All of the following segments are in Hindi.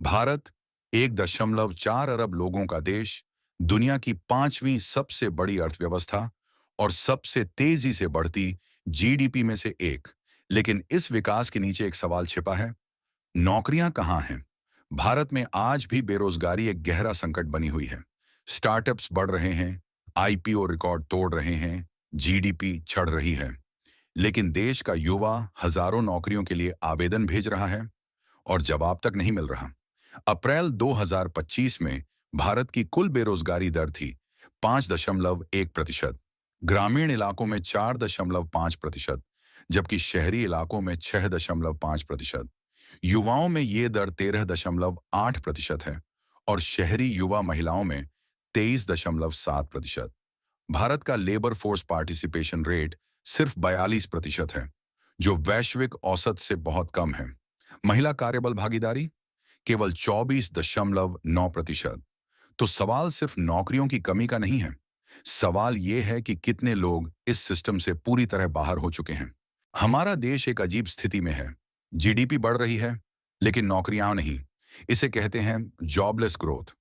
भारत 1.4 अरब लोगों का देश, दुनिया की पांचवीं सबसे बड़ी अर्थव्यवस्था और सबसे तेजी से बढ़ती जीडीपी में से एक। लेकिन इस विकास के नीचे एक सवाल छिपा है, नौकरियां कहां हैं? भारत में आज भी बेरोजगारी एक गहरा संकट बनी हुई है। स्टार्टअप्स बढ़ रहे हैं, आईपीओ रिकॉर्ड तोड़ रहे हैं, जीडीपी चढ़ रही है, लेकिन देश का युवा हजारों नौकरियों के लिए आवेदन भेज रहा है और जवाब तक नहीं मिल रहा। अप्रैल 2025 में भारत की कुल बेरोजगारी दर थी 5.1%, ग्रामीण इलाकों में 4.5%, जबकि शहरी इलाकों में 6.5%। युवाओं में ये दर 13.8% है और शहरी युवा महिलाओं में 23.7%। भारत का लेबर फोर्स पार्टिसिपेशन रेट सिर्फ 42% है, जो वैश्विक औसत से बहुत कम है। महिला कार्यबल भागीदारी केवल 24.9%। तो सवाल सिर्फ नौकरियों की कमी का नहीं है, सवाल यह है कि कितने लोग इस सिस्टम से पूरी तरह बाहर हो चुके हैं। हमारा देश एक अजीब स्थिति में है, जीडीपी बढ़ रही है लेकिन नौकरियां नहीं। इसे कहते हैं जॉबलेस ग्रोथ।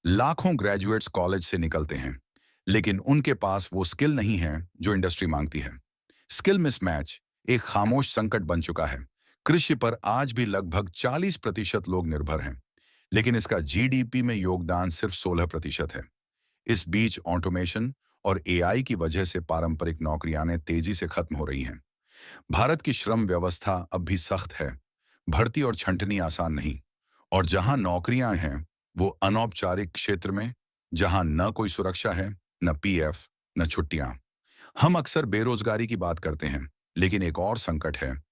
लाखों ग्रेजुएट्स कॉलेज से निकलते हैं, लेकिन उनके पास वो स्किल नहीं है जो इंडस्ट्री मांगती है। स्किल मिसमैच एक खामोश संकट बन चुका है। कृषि पर आज भी लगभग 40% लोग निर्भर हैं, लेकिन इसका जीडीपी में योगदान सिर्फ 16% है। इस बीच ऑटोमेशन और एआई की वजह से पारंपरिक नौकरियां तेजी से खत्म हो रही हैं। भारत की श्रम व्यवस्था अब भी सख्त है, भर्ती और छंटनी आसान नहीं, और जहां नौकरियां हैं वो अनौपचारिक क्षेत्र में, जहां न कोई सुरक्षा है, न पीएफ, न छुट्टियां। हम अक्सर बेरोजगारी की बात करते हैं, लेकिन एक और संकट है,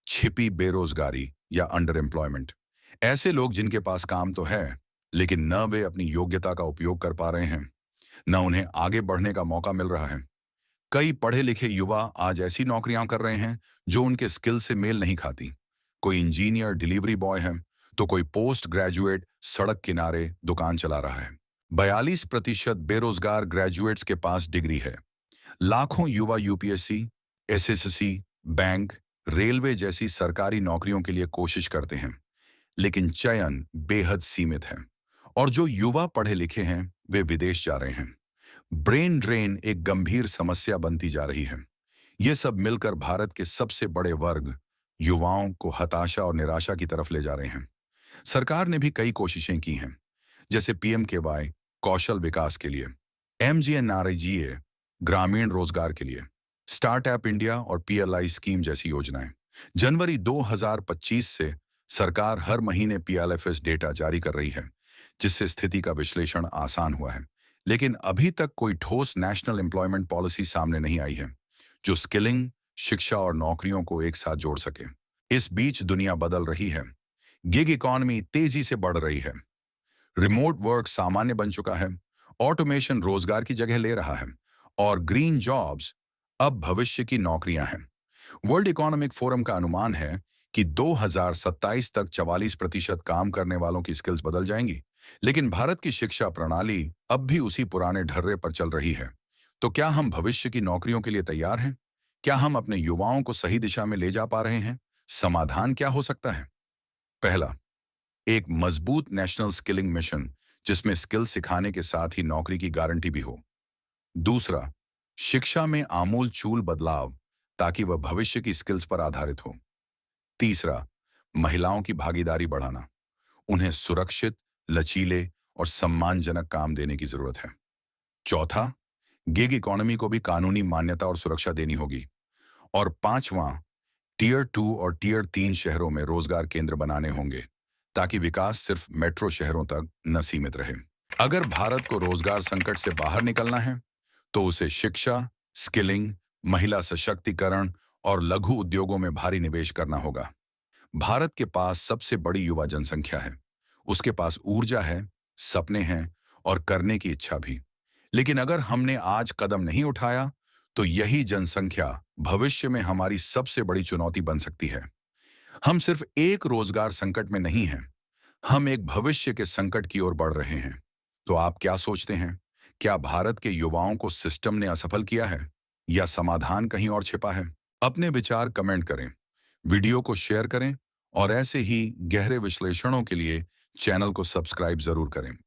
छिपी बेरोजगारी या अंडर एम्प्लॉयमेंट। ऐसे लोग जिनके पास काम तो है, लेकिन न वे अपनी योग्यता का उपयोग कर पा रहे हैं, न उन्हें आगे बढ़ने का मौका मिल रहा है। कई पढ़े लिखे युवा आज ऐसी नौकरियां कर रहे हैं जो उनके स्किल से मेल नहीं खाती। कोई इंजीनियर डिलीवरी बॉय है, तो कोई पोस्ट ग्रेजुएट सड़क किनारे दुकान चला रहा है। 42% बेरोजगार ग्रेजुएट्स के पास डिग्री है। लाखों युवा यूपीएससी, एसएससी, बैंक, रेलवे जैसी सरकारी नौकरियों के लिए कोशिश करते हैं, लेकिन चयन बेहद सीमित है। और जो युवा पढ़े लिखे हैं वे विदेश जा रहे हैं। ब्रेन ड्रेन एक गंभीर समस्या बनती जा रही है। ये सब मिलकर भारत के सबसे बड़े वर्ग, युवाओं को हताशा और निराशा की तरफ ले जा रहे हैं। सरकार ने भी कई कोशिशें की हैं, जैसे पीएमकेवाई कौशल विकास के लिए, एमजीएनआरईजीए ग्रामीण रोजगार के लिए, स्टार्टअप इंडिया और पीएलआई स्कीम जैसी योजनाएं। जनवरी 2025 से सरकार हर महीने पीएलएफएस डेटा जारी कर रही है, जिससे स्थिति का विश्लेषण आसान हुआ है। लेकिन अभी तक कोई ठोस नेशनल एम्प्लॉयमेंट पॉलिसी सामने नहीं आई है, जो स्किलिंग, शिक्षा और नौकरियों को एक साथ जोड़ सके। इस बीच दुनिया बदल रही है। गिग इकॉनमी तेजी से बढ़ रही है, रिमोट वर्क सामान्य बन चुका है, ऑटोमेशन रोजगार की जगह ले रहा है, और ग्रीन जॉब्स अब भविष्य की नौकरियां हैं। वर्ल्ड इकोनॉमिक फोरम का अनुमान है कि 2027 तक 44% काम करने वालों की स्किल्स बदल जाएंगी। लेकिन भारत की शिक्षा प्रणाली अब भी उसी पुराने ढर्रे पर चल रही है। तो क्या हम भविष्य की नौकरियों के लिए तैयार हैं? क्या हम अपने युवाओं को सही दिशा में ले जा पा रहे हैं? समाधान क्या हो सकता है? पहला, एक मजबूत नेशनल स्किलिंग मिशन, जिसमें स्किल सिखाने के साथ ही नौकरी की गारंटी भी हो। दूसरा, शिक्षा में आमूल चूल बदलाव, ताकि वह भविष्य की स्किल्स पर आधारित हो। तीसरा, महिलाओं की भागीदारी बढ़ाना, उन्हें सुरक्षित, लचीले और सम्मानजनक काम देने की जरूरत है। चौथा, गिग इकोनॉमी को भी कानूनी मान्यता और सुरक्षा देनी होगी। और पांचवां, टीयर 2 और टीयर 3 शहरों में रोजगार केंद्र बनाने होंगे, ताकि विकास सिर्फ मेट्रो शहरों तक न सीमित रहे। अगर भारत को रोजगार संकट से बाहर निकलना है, तो उसे शिक्षा, स्किलिंग, महिला सशक्तिकरण और लघु उद्योगों में भारी निवेश करना होगा। भारत के पास सबसे बड़ी युवा जनसंख्या है, उसके पास ऊर्जा है, सपने हैं और करने की इच्छा भी। लेकिन अगर हमने आज कदम नहीं उठाया, तो यही जनसंख्या भविष्य में हमारी सबसे बड़ी चुनौती बन सकती है। हम सिर्फ एक रोजगार संकट में नहीं हैं, हम एक भविष्य के संकट की ओर बढ़ रहे हैं। तो आप क्या सोचते हैं? क्या भारत के युवाओं को सिस्टम ने असफल किया है, या समाधान कहीं और छिपा है? अपने विचार कमेंट करें, वीडियो को शेयर करें, और ऐसे ही गहरे विश्लेषणों के लिए चैनल को सब्सक्राइब जरूर करें।